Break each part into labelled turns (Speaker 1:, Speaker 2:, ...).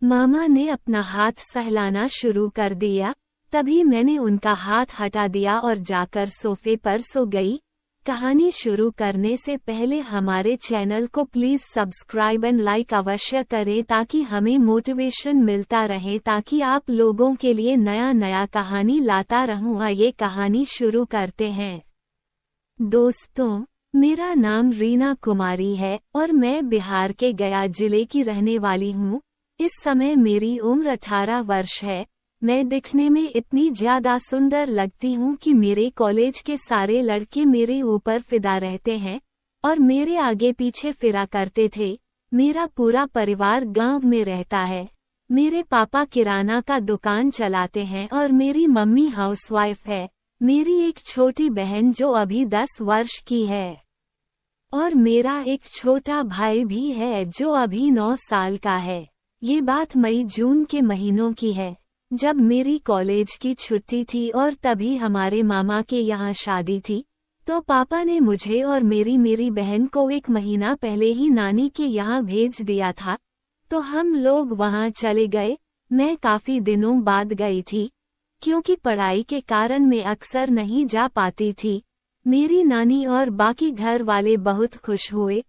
Speaker 1: मामा ने अपना हाथ सहलाना शुरू कर दिया। तभी मैंने उनका हाथ हटा दिया और जाकर सोफे पर सो गई। कहानी शुरू करने से पहले हमारे चैनल को प्लीज सब्सक्राइब एंड लाइक अवश्य करें ताकि हमें मोटिवेशन मिलता रहे, ताकि आप लोगों के लिए नया नया कहानी लाता रहूं। आइए कहानी शुरू करते हैं। दोस्तों, मेरा नाम रीना कुमारी है और मैं बिहार के गया जिले की रहने वाली हूँ। इस समय मेरी उम्र 18 वर्ष है। मैं दिखने में इतनी ज्यादा सुंदर लगती हूँ कि मेरे कॉलेज के सारे लड़के मेरे ऊपर फिदा रहते हैं और मेरे आगे पीछे फिरा करते थे। मेरा पूरा परिवार गांव में रहता है। मेरे पापा किराना का दुकान चलाते हैं और मेरी मम्मी हाउसवाइफ है। मेरी एक छोटी बहन जो अभी 10 वर्ष की है और मेरा एक छोटा भाई भी है जो अभी 9 साल का है। ये बात मई जून के महीनों की है, जब मेरी कॉलेज की छुट्टी थी और तभी हमारे मामा के यहाँ शादी थी। तो पापा ने मुझे और मेरी बहन को 1 महीना पहले ही नानी के यहाँ भेज दिया था, तो हम लोग वहाँ चले गए। मैं काफी दिनों बाद गई थी क्योंकि पढ़ाई के कारण मैं अक्सर नहीं जा पाती थी। मेरी नानी और बाकी घर वाले बहुत खुश हुए।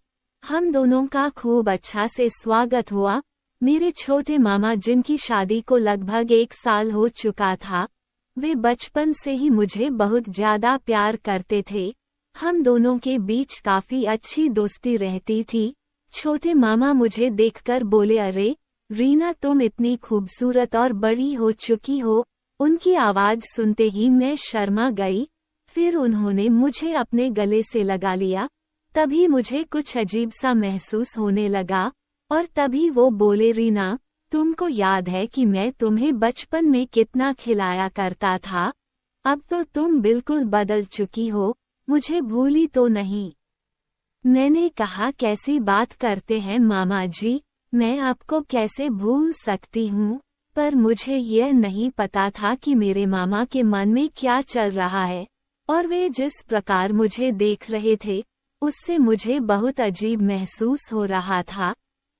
Speaker 1: हम दोनों का खूब अच्छा से स्वागत हुआ। मेरे छोटे मामा, जिनकी शादी को लगभग 1 साल हो चुका था, वे बचपन से ही मुझे बहुत ज्यादा प्यार करते थे। हम दोनों के बीच काफी अच्छी दोस्ती रहती थी। छोटे मामा मुझे देखकर बोले, अरे रीना, तुम इतनी खूबसूरत और बड़ी हो चुकी हो। उनकी आवाज सुनते ही मैं शर्मा गई। फिर उन्होंने मुझे अपने गले से लगा लिया। तभी मुझे कुछ अजीब सा महसूस होने लगा और तभी वो बोले, रीना, तुमको याद है कि मैं तुम्हें बचपन में कितना खिलाया करता था? अब तो तुम बिल्कुल बदल चुकी हो, मुझे भूली तो नहीं। मैंने कहा, कैसी बात करते हैं मामा जी, मैं आपको कैसे भूल सकती हूँ? पर मुझे यह नहीं पता था कि मेरे मामा के मन में क्या चल रहा है और वे जिस प्रकार मुझे देख रहे थे उससे मुझे बहुत अजीब महसूस हो रहा था।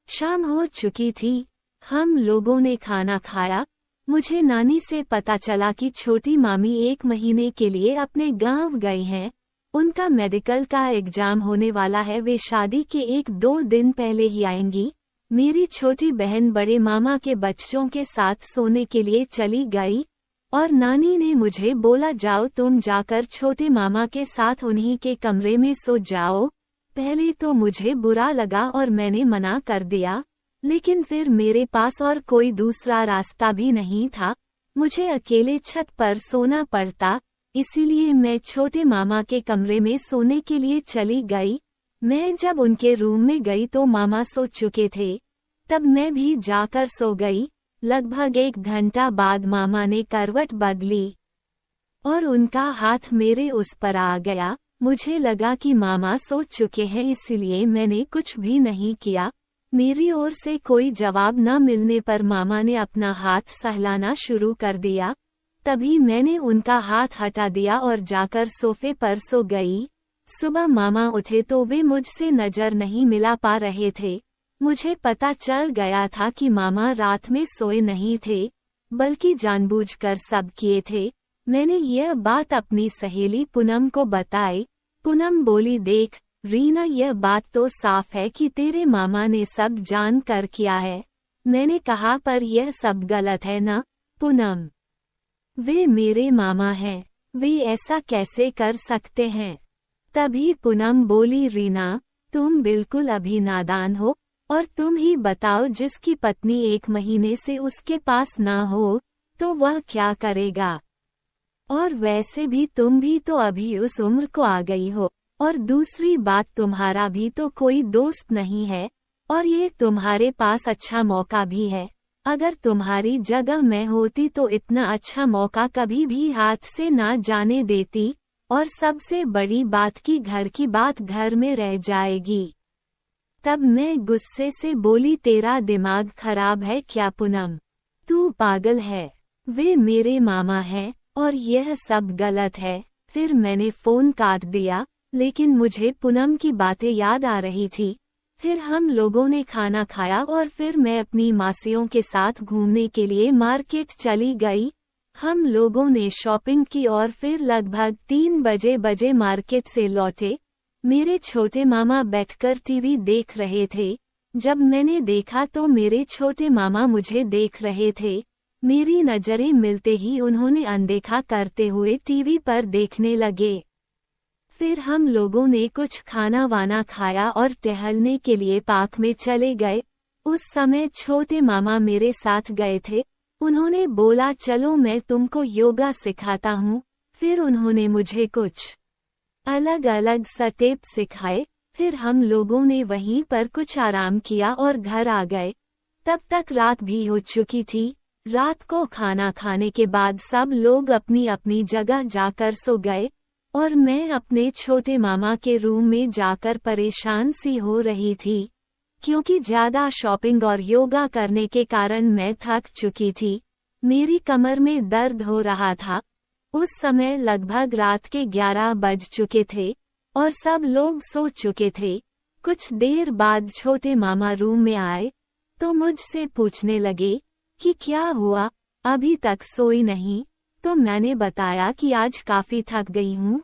Speaker 1: शाम हो चुकी थी। हम लोगों ने खाना खाया। मुझे नानी से पता चला कि छोटी मामी 1 महीने के लिए अपने गांव गई हैं। उनका मेडिकल का एग्जाम होने वाला है। वे शादी के 1-2 दिन पहले ही आएंगी। मेरी छोटी बहन बड़े मामा के बच्चों के साथ सोने के लिए चली गई और नानी ने मुझे बोला, जाओ तुम जाकर छोटे मामा के साथ उन्हीं के कमरे में सो जाओ। पहले तो मुझे बुरा लगा और मैंने मना कर दिया, लेकिन फिर मेरे पास और कोई दूसरा रास्ता भी नहीं था। मुझे अकेले छत पर सोना पड़ता, इसीलिए मैं छोटे मामा के कमरे में सोने के लिए चली गई। मैं जब उनके रूम में गई तो मामा सो चुके थे। तब मैं भी जाकर सो गई। लगभग 1 घंटा बाद मामा ने करवट बदली और उनका हाथ मेरे उस पर आ गया। मुझे लगा कि मामा सो चुके हैं, इसलिए मैंने कुछ भी नहीं किया। मेरी ओर से कोई जवाब न मिलने पर मामा ने अपना हाथ सहलाना शुरू कर दिया। तभी मैंने उनका हाथ हटा दिया और जाकर सोफे पर सो गई। सुबह मामा उठे तो वे मुझसे नजर नहीं मिला पा रहे थे। मुझे पता चल गया था कि मामा रात में सोए नहीं थे, बल्कि जानबूझकर सब किए थे। मैंने यह बात अपनी सहेली पूनम को बताई। पूनम बोली, देख रीना, यह बात तो साफ है कि तेरे मामा ने सब जान कर किया है। मैंने कहा, पर यह सब गलत है ना पूनम? वे मेरे मामा हैं, वे ऐसा कैसे कर सकते हैं? तभी पूनम बोली, रीना, तुम बिल्कुल अभी नादान हो और तुम ही बताओ, जिसकी पत्नी 1 महीने से उसके पास ना हो तो वह क्या करेगा? और वैसे भी तुम भी तो अभी उस उम्र को आ गई हो, और दूसरी बात, तुम्हारा भी तो कोई दोस्त नहीं है और ये तुम्हारे पास अच्छा मौका भी है। अगर तुम्हारी जगह मैं होती तो इतना अच्छा मौका कभी भी हाथ से ना जाने देती, और सबसे बड़ी बात कि घर की बात घर में रह जाएगी। तब मैं गुस्से से बोली, तेरा दिमाग खराब है क्या पूनम? तू पागल है। वे मेरे मामा हैं और यह सब गलत है। फिर मैंने फोन काट दिया, लेकिन मुझे पूनम की बातें याद आ रही थी। फिर हम लोगों ने खाना खाया और फिर मैं अपनी मासियों के साथ घूमने के लिए मार्केट चली गई। हम लोगों ने शॉपिंग की और फिर लगभग 3 बजे मार्केट से लौटे। मेरे छोटे मामा बैठकर टीवी देख रहे थे। जब मैंने देखा तो मेरे छोटे मामा मुझे देख रहे थे। मेरी नजरें मिलते ही उन्होंने अनदेखा करते हुए टीवी पर देखने लगे। फिर हम लोगों ने कुछ खाना वाना खाया और टहलने के लिए पार्क में चले गए। उस समय छोटे मामा मेरे साथ गए थे। उन्होंने बोला चलो मैं तुमको योगा सिखाता हूँ। फिर उन्होंने मुझे कुछ अलग अलग स्टेप सिखाए। फिर हम लोगों ने वहीं पर कुछ आराम किया और घर आ गए। तब तक रात भी हो चुकी थी। रात को खाना खाने के बाद सब लोग अपनी अपनी जगह जाकर सो गए और मैं अपने छोटे मामा के रूम में जाकर परेशान सी हो रही थी, क्योंकि ज्यादा शॉपिंग और योगा करने के कारण मैं थक चुकी थी। मेरी कमर में दर्द हो रहा था। उस समय लगभग रात के 11 बज चुके थे और सब लोग सो चुके थे। कुछ देर बाद छोटे मामा रूम में आए तो मुझसे पूछने लगे कि क्या हुआ, अभी तक सोई नहीं। तो मैंने बताया कि आज काफी थक गई हूँ,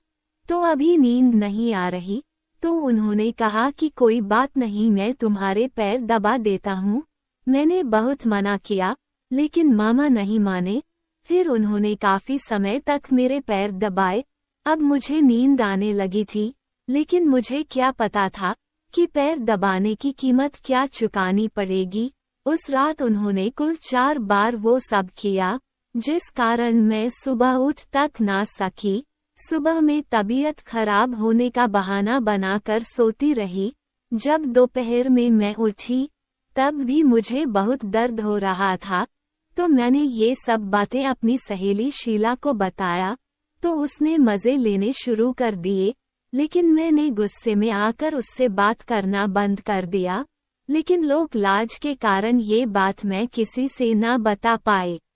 Speaker 1: तो अभी नींद नहीं आ रही। तो उन्होंने कहा कि कोई बात नहीं, मैं तुम्हारे पैर दबा देता हूँ। मैंने बहुत मना किया लेकिन मामा नहीं माने। फिर उन्होंने काफी समय तक मेरे पैर दबाए। अब मुझे नींद आने लगी थी, लेकिन मुझे क्या पता था कि पैर दबाने की कीमत क्या चुकानी पड़ेगी। उस रात उन्होंने कुल 4 बार वो सब किया, जिस कारण मैं सुबह उठ तक ना सकी। सुबह में तबीयत खराब होने का बहाना बनाकर सोती रही। जब दोपहर में मैं उठी तब भी मुझे बहुत दर्द हो रहा था। तो मैंने ये सब बातें अपनी सहेली शीला को बताया तो उसने मजे लेने शुरू कर दिए, लेकिन मैंने गुस्से में आकर उससे बात करना बंद कर दिया। लेकिन लोक लाज के कारण ये बात मैं किसी से ना बता पाए।